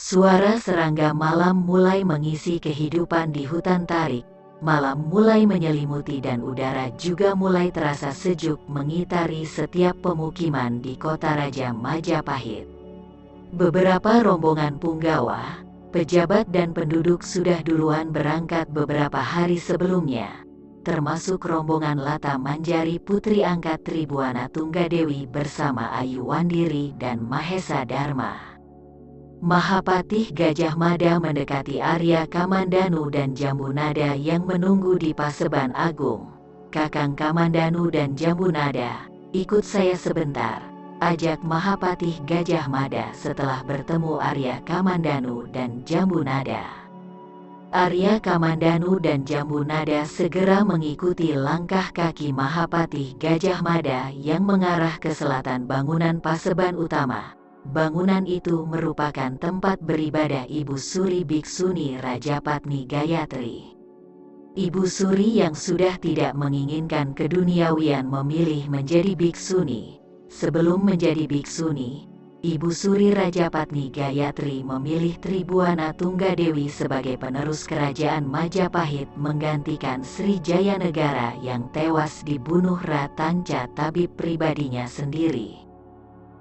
Suara serangga malam mulai mengisi kehidupan di hutan tarik. Malam mulai menyelimuti dan udara juga mulai terasa sejuk mengitari setiap pemukiman di kota Raja Majapahit. Beberapa rombongan punggawa, pejabat dan penduduk sudah duluan berangkat beberapa hari sebelumnya, termasuk rombongan Lata Manjari Putri Angkat Tribuana Tunggadewi bersama Ayu Wandiri dan Mahesa Dharma. Mahapatih Gajah Mada mendekati Arya Kamandanu dan Jambunada yang menunggu di Paseban Agung. "Kakang Kamandanu dan Jambunada, ikut saya sebentar," ajak Mahapatih Gajah Mada setelah bertemu Arya Kamandanu dan Jambunada. Arya Kamandanu dan Jambunada segera mengikuti langkah kaki Mahapatih Gajah Mada yang mengarah ke selatan bangunan Paseban Utama. Bangunan itu merupakan tempat beribadah Ibu Suri Biksuni Rajapatni Gayatri. Ibu Suri yang sudah tidak menginginkan keduniawian memilih menjadi biksuni. Sebelum menjadi biksuni, Ibu Suri Rajapatni Gayatri memilih Tribuana Tunggadewi sebagai penerus kerajaan Majapahit menggantikan Sri Jayanegara yang tewas dibunuh Ratanca tabib pribadinya sendiri.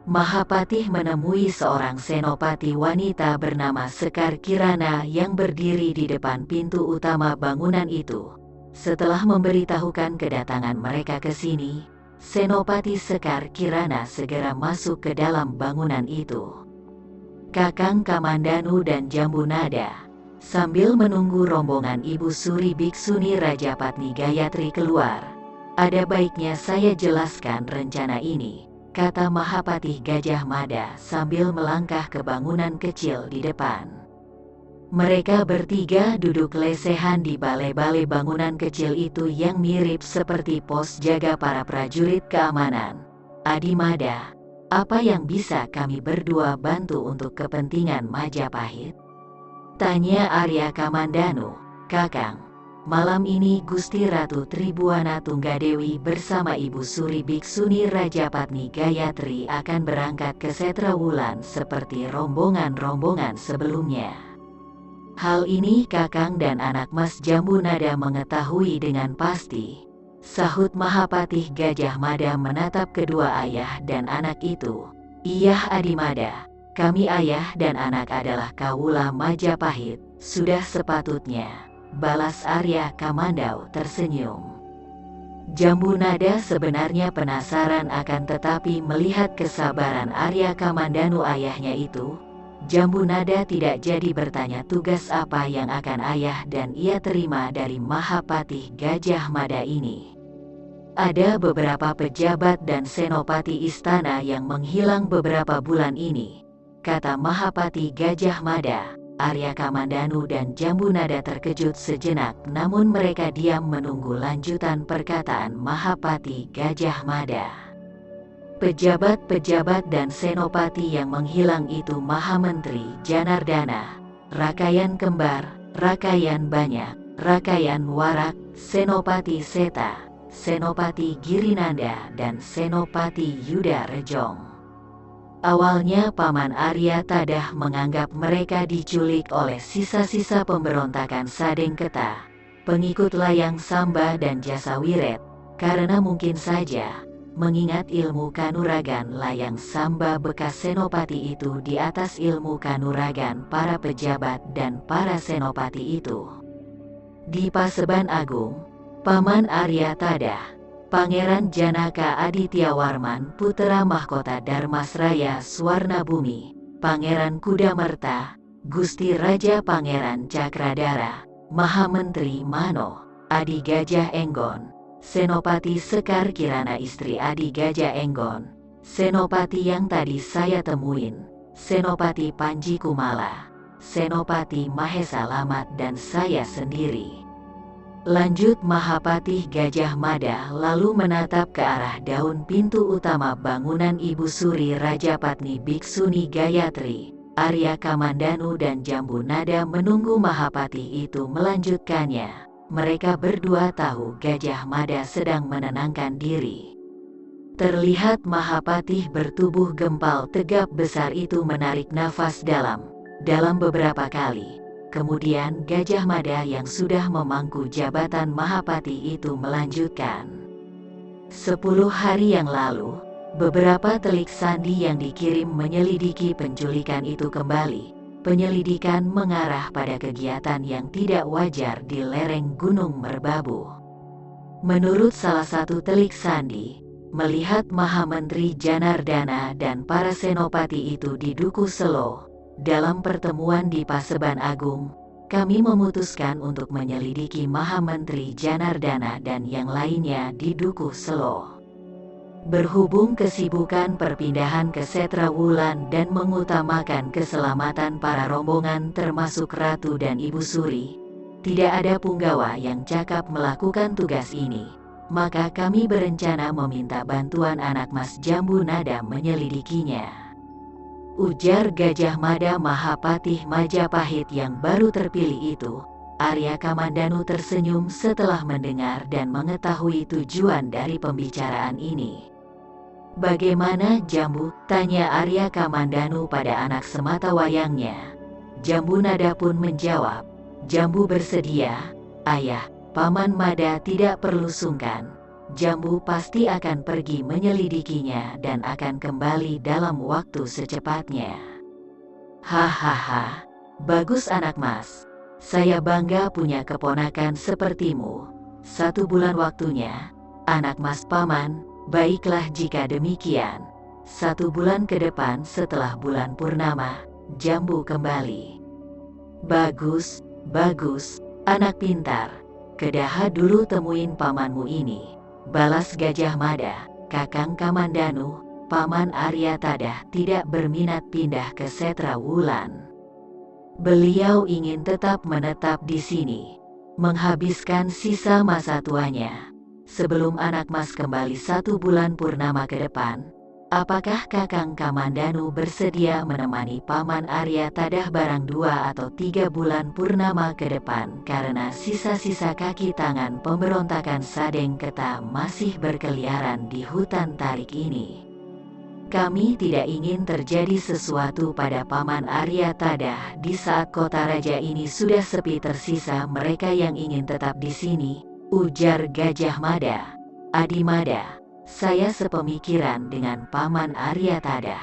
Mahapatih menemui seorang senopati wanita bernama Sekar Kirana yang berdiri di depan pintu utama bangunan itu. Setelah memberitahukan kedatangan mereka ke sini, Senopati Sekar Kirana segera masuk ke dalam bangunan itu. Kakang Kamandanu dan Jambunada, sambil menunggu rombongan Ibu Suri Biksuni Rajapatni Gayatri keluar, "Ada baiknya saya jelaskan rencana ini," kata Mahapatih Gajah Mada sambil melangkah ke bangunan kecil di depan. Mereka bertiga duduk lesehan di balai-balai bangunan kecil itu yang mirip seperti pos jaga para prajurit keamanan. "Adi Mada, apa yang bisa kami berdua bantu untuk kepentingan Majapahit?" tanya Arya Kamandanu. "Kakang, malam ini Gusti Ratu Tribuana Tunggadewi bersama Ibu Suri Biksuni Rajapatni Gayatri akan berangkat ke Setrawulan seperti rombongan-rombongan sebelumnya. Hal ini Kakang dan anak Mas Jambunada mengetahui dengan pasti," sahut Mahapatih Gajah Mada menatap kedua ayah dan anak itu. "Iya Adi Mada, kami ayah dan anak adalah kawula Majapahit, sudah sepatutnya," balas Arya Kamandau tersenyum. Jambunada sebenarnya penasaran akan tetapi melihat kesabaran Arya Kamandanu ayahnya itu, Jambunada tidak jadi bertanya tugas apa yang akan ayah dan ia terima dari Mahapatih Gajah Mada ini. "Ada beberapa pejabat dan senopati istana yang menghilang beberapa bulan ini," kata Mahapatih Gajah Mada. Arya Kamandanu dan Jambunada terkejut sejenak namun mereka diam menunggu lanjutan perkataan Mahapatih Gajah Mada. Pejabat-pejabat dan senopati yang menghilang itu Mahamentri Janardana, Rakayan Kembar, Rakayan Banyak, Rakayan Warak, Senopati Seta, Senopati Girinanda dan Senopati Yuda Rejong. Awalnya Paman Arya Tadah menganggap mereka diculik oleh sisa-sisa pemberontakan Sadengketa, pengikut Layang Samba dan Jasawiret, karena mungkin saja, mengingat ilmu kanuragan Layang Samba bekas senopati itu di atas ilmu kanuragan para pejabat dan para senopati itu. Di Paseban Agung, Paman Arya Tadah, Pangeran Janaka Adityawarman Putra Mahkota Darmasraya Swarnabumi, Pangeran Kudamerta, Gusti Raja Pangeran Cakradara, Mahamentri Mano, Adi Gajah Enggon, Senopati Sekar Kirana istri Adi Gajah Enggon, Senopati yang tadi saya temuin, Senopati Panji Kumala, Senopati Mahesa Lamat dan saya sendiri. Lanjut Mahapatih Gajah Mada lalu menatap ke arah daun pintu utama bangunan Ibu Suri Rajapatni Biksuni Gayatri. Arya Kamandanu dan Jambunada menunggu Mahapatih itu melanjutkannya. Mereka berdua tahu Gajah Mada sedang menenangkan diri. Terlihat Mahapatih bertubuh gempal tegap besar itu menarik nafas dalam. dalam beberapa kali. Kemudian Gajah Mada yang sudah memangku jabatan Mahapati itu melanjutkan. 10 hari yang lalu, beberapa telik sandi yang dikirim menyelidiki penculikan itu kembali. Penyelidikan mengarah pada kegiatan yang tidak wajar di lereng Gunung Merbabu. Menurut salah satu telik sandi, melihat Mahamentri Janardana dan para senopati itu di Duku Selo, dalam pertemuan di Paseban Agung, kami memutuskan untuk menyelidiki Mahamentri Janardana dan yang lainnya di Duku Selo. Berhubung kesibukan perpindahan ke Setrawulan dan mengutamakan keselamatan para rombongan termasuk Ratu dan Ibu Suri, tidak ada punggawa yang cakap melakukan tugas ini, maka kami berencana meminta bantuan anak Mas Jambu Nada menyelidikinya. Ujar Gajah Mada Mahapatih Majapahit yang baru terpilih itu. Arya Kamandanu tersenyum setelah mendengar dan mengetahui tujuan dari pembicaraan ini. Bagaimana Jambu? Tanya Arya Kamandanu pada anak sematawayangnya. Jambu Nada pun menjawab, Jambu bersedia, Ayah. Paman Mada tidak perlu sungkan. Jambu pasti akan pergi menyelidikinya dan akan kembali dalam waktu secepatnya. Hahaha, bagus anak mas. Saya bangga punya keponakan sepertimu. 1 bulan waktunya, anak mas paman. Baiklah jika demikian. 1 bulan ke depan setelah bulan purnama, Jambu kembali. Bagus, bagus, anak pintar. Kedaha dulu temuin pamanmu ini. Balas Gajah Mada. Kakang Kamandanu, Paman Arya Tadah tidak berminat pindah ke Setrawulan. Beliau ingin tetap menetap di sini, menghabiskan sisa masa tuanya. Sebelum anak mas kembali 1 bulan purnama ke depan, apakah Kakang Kamandanu bersedia menemani Paman Arya Tadah barang 2 atau 3 bulan purnama ke depan karena sisa-sisa kaki tangan pemberontakan Sadeng Keta masih berkeliaran di hutan tarik ini? Kami tidak ingin terjadi sesuatu pada Paman Arya Tadah di saat kota raja ini sudah sepi tersisa mereka yang ingin tetap di sini, ujar Gajah Mada. Adi Mada, saya sepemikiran dengan Paman Arya Tadah.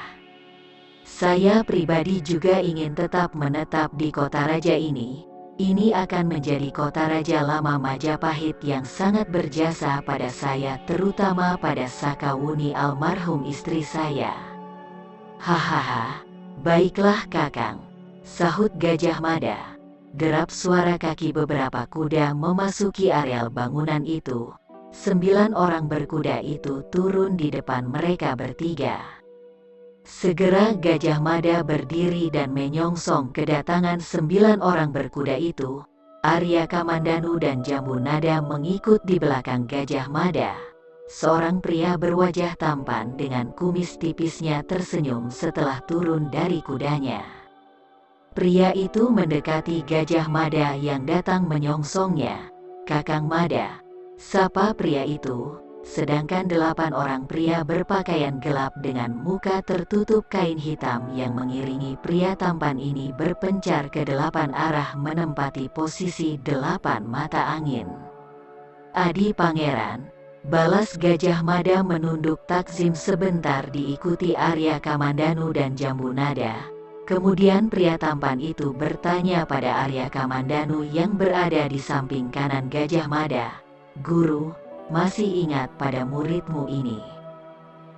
Saya pribadi juga ingin tetap menetap di kota raja ini. Ini akan menjadi kota raja lama Majapahit yang sangat berjasa pada saya, terutama pada Sakawuni almarhum istri saya. Hahaha, baiklah kakang, sahut Gajah Mada. Derap suara kaki beberapa kuda memasuki areal bangunan itu. 9 orang berkuda itu turun di depan mereka bertiga. Segera Gajah Mada berdiri dan menyongsong kedatangan 9 orang berkuda itu. Arya Kamandanu dan Jambu Nada mengikut di belakang Gajah Mada. Seorang pria berwajah tampan dengan kumis tipisnya tersenyum setelah turun dari kudanya. Pria itu mendekati Gajah Mada yang datang menyongsongnya. Kakang Mada, sapa pria itu, sedangkan 8 orang pria berpakaian gelap dengan muka tertutup kain hitam yang mengiringi pria tampan ini berpencar ke 8 arah menempati posisi 8 mata angin. Adi Pangeran, balas Gajah Mada menunduk takzim sebentar diikuti Arya Kamandanu dan Jambu Nada. Kemudian pria tampan itu bertanya pada Arya Kamandanu yang berada di samping kanan Gajah Mada, Guru, masih ingat pada muridmu ini?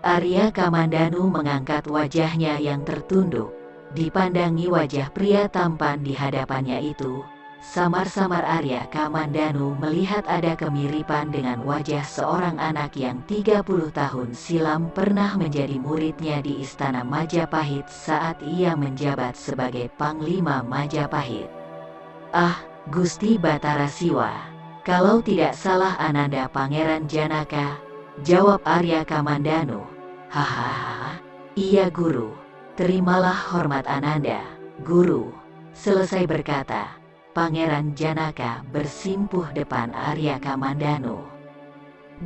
Arya Kamandanu mengangkat wajahnya yang tertunduk. Dipandangi wajah pria tampan di hadapannya itu, samar-samar Arya Kamandanu melihat ada kemiripan dengan wajah seorang anak yang 30 tahun silam pernah menjadi muridnya di Istana Majapahit saat ia menjabat sebagai Panglima Majapahit. Ah, Gusti Batara Siwa. Kalau tidak salah Ananda Pangeran Janaka, jawab Arya Kamandanu. Hahaha, iya guru, terimalah hormat Ananda, guru. Selesai berkata, Pangeran Janaka bersimpuh depan Arya Kamandanu.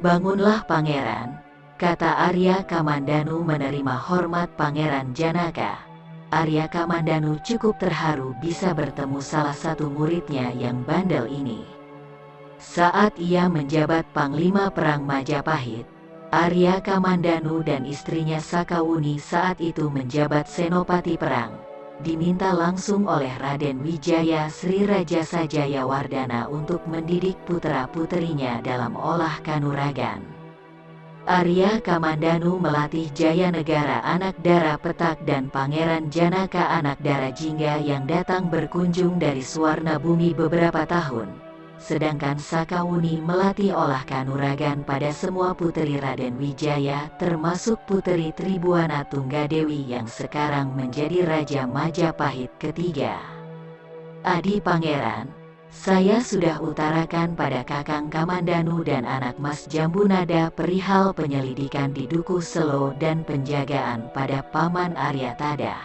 Bangunlah Pangeran, kata Arya Kamandanu menerima hormat Pangeran Janaka. Arya Kamandanu cukup terharu bisa bertemu salah satu muridnya yang bandel ini. Saat ia menjabat Panglima Perang Majapahit, Arya Kamandanu dan istrinya Sakawuni saat itu menjabat Senopati Perang, diminta langsung oleh Raden Wijaya Sri Rajasa Jayawardana untuk mendidik putra-puterinya dalam olah kanuragan. Arya Kamandanu melatih Jayanegara anak Dara Petak dan Pangeran Janaka anak Dara Jingga yang datang berkunjung dari Suwarna Bumi beberapa tahun. Sedangkan Sakawuni melatih olah kanuragan pada semua puteri Raden Wijaya termasuk puteri Tribuana Tunggadewi yang sekarang menjadi Raja Majapahit ketiga. Adi Pangeran, saya sudah utarakan pada Kakang Kamandanu dan anak Mas Jambunada perihal penyelidikan di Dukuh Selo dan penjagaan pada Paman Arya Tadah.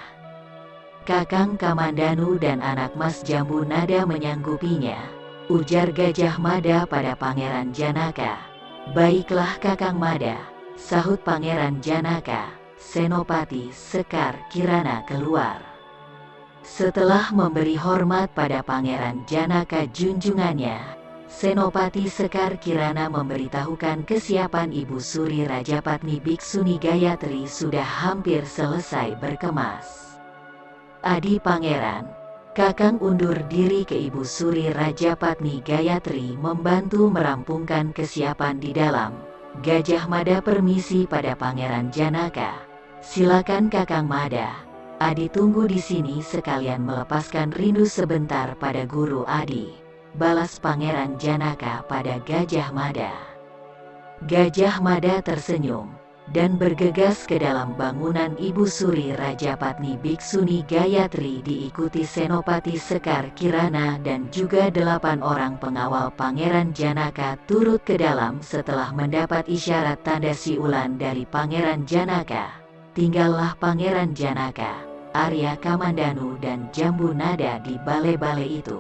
Kakang Kamandanu dan anak Mas Jambunada menyanggupinya, ujar Gajah Mada pada Pangeran Janaka. Baiklah Kakang Mada, sahut Pangeran Janaka. Senopati Sekar Kirana keluar. Setelah memberi hormat pada Pangeran Janaka junjungannya, Senopati Sekar Kirana memberitahukan kesiapan Ibu Suri Rajapatni Biksuni Gayatri sudah hampir selesai berkemas. Adi Pangeran, Kakang undur diri ke Ibu Suri Rajapatni Gayatri membantu merampungkan kesiapan di dalam. Gajah Mada permisi pada Pangeran Janaka. Silakan Kakang Mada. Adi tunggu di sini sekalian melepaskan rindu sebentar pada Guru Adi. Balas Pangeran Janaka pada Gajah Mada. Gajah Mada tersenyum dan bergegas ke dalam bangunan Ibu Suri Rajapatni Biksuni Gayatri diikuti Senopati Sekar Kirana dan juga 8 orang pengawal Pangeran Janaka turut ke dalam setelah mendapat isyarat tanda siulan dari Pangeran Janaka. Tinggallah Pangeran Janaka, Arya Kamandanu dan Jambunada di balai-balai itu.